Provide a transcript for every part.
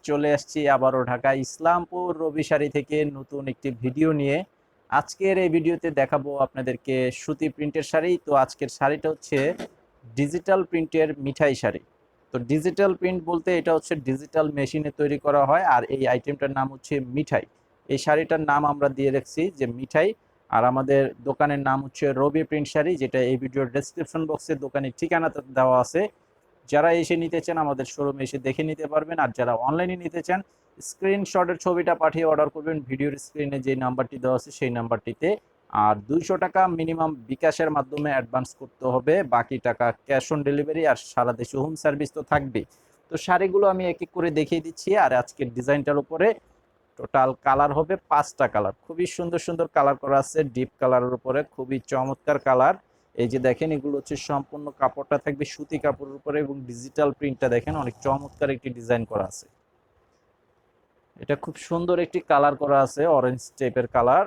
চলে আসছি আবারও ঢাকা ইসলামপুর রবি শাড়ি থেকে নতুন একটি ভিডিও নিয়ে। আজকের এই ভিডিওতে দেখাবো আপনাদেরকে সুতি প্রিন্টের শাড়ি। তো আজকের শাড়িটা হচ্ছে ডিজিটাল প্রিন্টের মিঠাই শাড়ি। তো ডিজিটাল প্রিন্ট বলতে এটা হচ্ছে ডিজিটাল মেশিনে তৈরি করা হয়, আর এই আইটেমটার নাম হচ্ছে মিঠাই। এই শাড়িটার নাম আমরা দিয়ে রাখছি যে মিঠাই। আর আমাদের দোকানের নাম হচ্ছে রবি প্রিন্ট শাড়ি, যেটা এই ভিডিওর ডেসক্রিপশন বক্সে দোকানের ঠিকানা দেওয়া আছে। যারা এসে নিতে চান আমাদের শোরুমে এসে দেখে নিতে পারবেন, আর যারা অনলাইনে নিতে চান স্ক্রিনশটের ছবিটা পাঠিয়ে অর্ডার করবেন ভিডিওর স্ক্রিনে যে নাম্বারটি দেওয়া আছে সেই নাম্বারটিতে। আর 200 টাকা মিনিমাম বিকাশের মাধ্যমে অ্যাডভান্স করতে হবে, বাকি টাকা ক্যাশ অন ডেলিভারি, আর সারা দেশে হোম সার্ভিস তো থাকবেই। তো শাড়িগুলো আমি এক এক করে দেখিয়ে দিচ্ছি। আর আজকের ডিজাইনটার উপরে টোটাল কালার হবে 5টা কালার, খুবই সুন্দর সুন্দর কালার করা আছে ডিপ কালারের উপরে, খুবই চমৎকার কালার। এই যে দেখেন এগুলো হচ্ছে সম্পূর্ণ কাপড়টা থাকবে সুতি কাপড়ের উপরে, এবং ডিজিটাল প্রিন্টটা দেখেন অনেক চমৎকার একটি ডিজাইন করা আছে। এটা খুব সুন্দর একটি কালার করা আছে, অরেঞ্জ টাইপের কালার।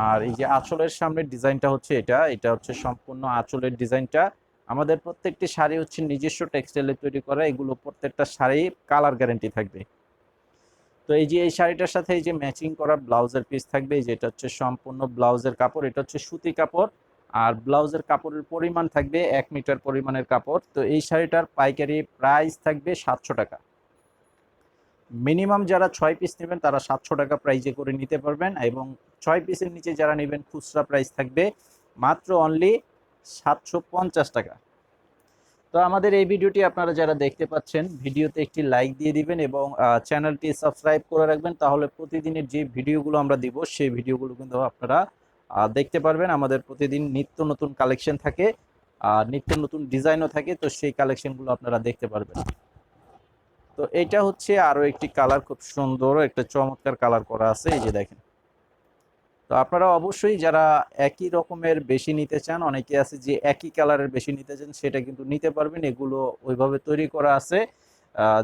আর এই যে আঁচলের সামনের ডিজাইনটা হচ্ছে এটা এটা হচ্ছে সম্পূর্ণ আঁচলের ডিজাইনটা। আমাদের প্রত্যেকটি শাড়ি হচ্ছে নিজস্ব টেক্সটাইলে তৈরি করা, এগুলো প্রত্যেকটা শাড়ি কালার গ্যারান্টি থাকবে। তো এই যে এই শাড়িটার সাথে এই যে ম্যাচিং করা ব্লাউজের পিস থাকবে, এই যে এটা হচ্ছে সম্পূর্ণ ব্লাউজের কাপড়, এটা হচ্ছে সুতি কাপড়। আর ব্লাউজের কাপড়ের পরিমাণ থাকবে 1 মিটার পরিমাণের কাপড়। তো এই শাড়িটার পাইকারি প্রাইস থাকবে 700 টাকা। মিনিমাম যারা 6 পিস নেবেন তারা 700 টাকা প্রাইজে করে নিতে পারবেন, এবং 6 পিসের নিচে যারা নেবেন খুচরা প্রাইস থাকবে মাত্র অনলি 750 টাকা। তো আমাদের এই ভিডিওটি আপনারা যারা দেখতে পাচ্ছেন ভিডিওতে একটি লাইক দিয়ে দিবেন, এবং চ্যানেলটি সাবস্ক্রাইব করে রাখবেন, তাহলে প্রতিদিনের যে ভিডিওগুলো আমরা দিব সেই ভিডিওগুলো কিন্তু আপনারা দেখতে পারবেন। আমাদের প্রতিদিন নিত্য নতুন কালেকশন থাকে, আর নিত্য নতুন ডিজাইনও থাকে, তো সেই কালেকশনগুলো আপনারা দেখতে পারবেন। তো এটা হচ্ছে আরো একটি কালার, খুব সুন্দর একটা চমৎকার কালার করা আছে, এই যে দেখেন। তো আপনারা অবশ্যই যারা একই রকমের বেশি নিতে চান, অনেকে আছে যে একই কালারের বেশি নিতে চান, সেটা কিন্তু নিতে পারবেন, এগুলো ওইভাবে তৈরি করা আছে।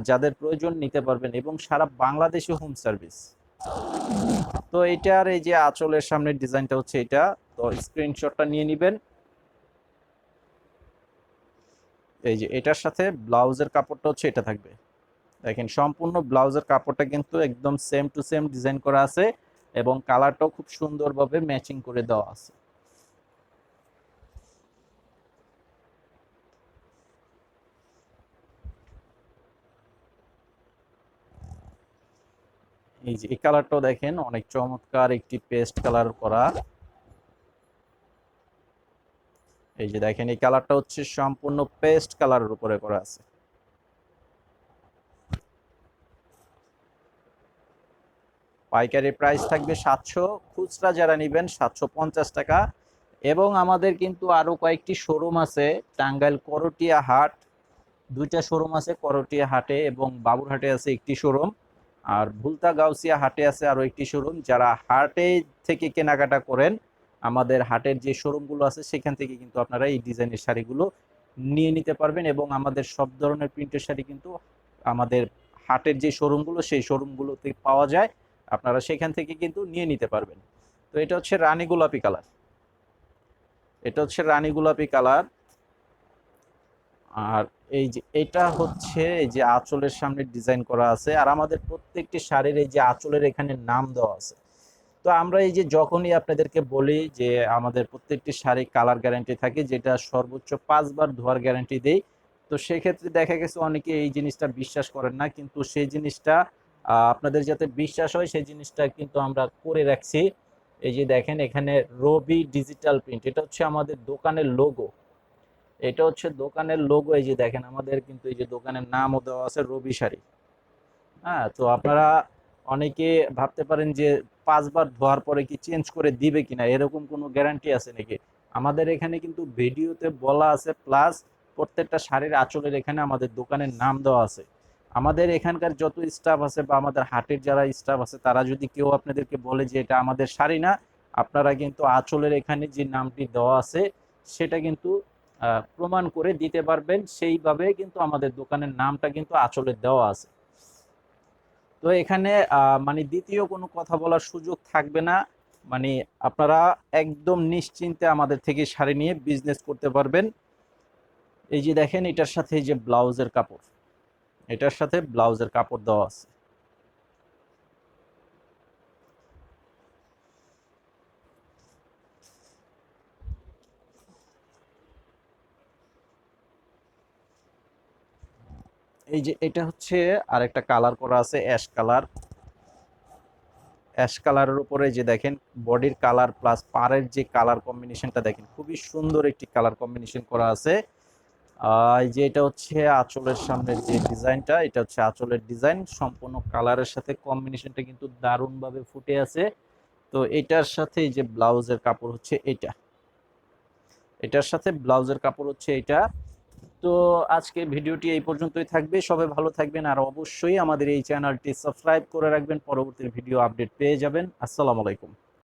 যাদের প্রয়োজন নিতে পারবেন, এবং সারা বাংলাদেশে হোম সার্ভিস। তো এটার এই যে আঁচলের সামনের ডিজাইনটা হচ্ছে এটা, তো স্ক্রিনশটটা নিয়ে নেবেন। এই যে এটার সাথে ব্লাউজের কাপড়টা হচ্ছে এটা থাকবে, দেখেন সম্পূর্ণ ব্লাউজের কাপড়টা কিন্তু একদম সেম টু সেম ডিজাইন করা আছে, এবং কালারটাও খুব সুন্দরভাবে ম্যাচিং করে দেওয়া আছে। এই যে এই কালারটাও দেখেন অনেক চমৎকার একটি পেস্ট কালার করা। এই যে দেখেন এই কালারটা হচ্ছে সম্পূর্ণ পেস্ট কালারের উপরে করা আছে। পাইকারি প্রাইস থাকবে 700, খুচরা যারা নেবেন 750 টাকা। এবং আমাদের কিন্তু আরো কয়েকটি শোরুম আছে, টাঙ্গাইল করটিয়া হাট 2টা শোরুম আছে, করটিয়া হাটে এবং বাবুরহাটে আছে একটি শোরুম, আর ভুলতা গাউসিয়া হাটে আছে আরো একটি শোরুম। যারা হাটে থেকে কেনাকাটা করেন আমাদের হাটের যে শোরুমগুলো আছে সেখান থেকে কিন্তু আপনারা এই ডিজাইনের শাড়িগুলো নিয়ে নিতে পারবেন, এবং আমাদের সব ধরনের প্রিন্টের শাড়ি কিন্তু আমাদের হাটের যে শোরুমগুলো সেই শোরুমগুলোতে পাওয়া যায়, আপনারা সেখান থেকে কিন্তু নিয়ে নিতে পারবেন। তো এটা হচ্ছে রানী গোলাপি কালার, এটা হচ্ছে রানী গোলাপি কালার। আর এই যে এটা হচ্ছে এই যে আঁচলের সামনে ডিজাইন করা আছে, আর আমাদের প্রত্যেকটি শাড়ির এই যে আঁচলের এখানে নাম দেওয়া আছে। তো আমরা এই যে যখনই আপনাদেরকে বলি যে আমাদের প্রত্যেকটি শাড়ি কালার গ্যারান্টি থাকে, যেটা সর্বোচ্চ 5 বার ধোয়ার গ্যারান্টি দেই। তো সেক্ষেত্রে দেখা গেছে অনেকে এই জিনিসটা বিশ্বাস করেন না, কিন্তু সেই জিনিসটা আপনাদের যাতে বিশ্বাস হয় সেই জিনিসটা কিন্তু আমরা করে রাখছি। এই যে দেখেন এখানে রবি ডিজিটাল প্রিন্ট, এটা হচ্ছে আমাদের দোকানের লোগো, এটা হচ্ছে দোকানের লোগো। এই যে দেখেন আমাদের কিন্তু এই যে দোকানের নামও দেওয়া আছে রবি শাড়ি। হ্যাঁ, তো আপনারা অনেকে ভাবতে পারেন যে 5 বার ধোয়ার পরে কি চেঞ্জ করে দিবে কিনা, এরকম কোনো গ্যারান্টি আছে নাকি? আমাদের এখানে কিন্তু ভিডিওতে বলা আছে, প্লাস প্রত্যেকটা শাড়ির আঁচলের এখানে আমাদের দোকানের নাম দেওয়া আছে। আমাদের এখানকার যত স্টাফ আছে বা আমাদের হাটের যারা স্টাফ আছে, তারা যদি কেউ আপনাদেরকে বলে যে এটা আমাদের শাড়ি না, আপনারা কিন্তু আঁচলের এখানে যে নামটি দেওয়া আছে সেটা কিন্তু প্রমাণ করে দিতে পারবেন, সেইভাবে কিন্তু আমাদের দোকানের নামটা কিন্তু আঁচলে দেওয়া আছে। তো এখানে মানে দ্বিতীয় কোনো কথা বলার সুযোগ থাকবে না, মানে আপনারা একদম নিশ্চিন্তে আমাদের থেকে শাড়ি নিয়ে বিজনেস করতে পারবেন। এই যে দেখেন এটার সাথে এই যে ব্লাউজের কাপড়, এটার সাথে ব্লাউজের কাপড় দেওয়া আছে। এই যে এটা হচ্ছে আরেকটা কালার করা আছে, অ্যাশ কালার। অ্যাশ কালারের উপরে যে দেখেন বডির কালার প্লাস পাড়ের যে কালার কম্বিনেশনটা দেখেন, খুবই সুন্দর একটি কালার কম্বিনেশন করা আছে। এই যে এটা হচ্ছে আঁচলের সামনের যে ডিজাইনটা, এটা হচ্ছে আঁচলের ডিজাইন, সম্পূর্ণ কালারের সাথে কম্বিনেশনটা কিন্তু দারুণভাবে ফুটে আছে। তো এটার সাথে এই যে ব্লাউজের কাপড় হচ্ছে এটা, এটার সাথে ব্লাউজের কাপড় হচ্ছে এটা। তো আজকের ভিডিওটি এই পর্যন্তই থাকবে। সবাই ভালো থাকবেন আর অবশ্যই আমাদের এই চ্যানেলটি সাবস্ক্রাইব করে রাখবেন, পরবর্তী ভিডিও আপডেট পেয়ে যাবেন। আসসালামু আলাইকুম।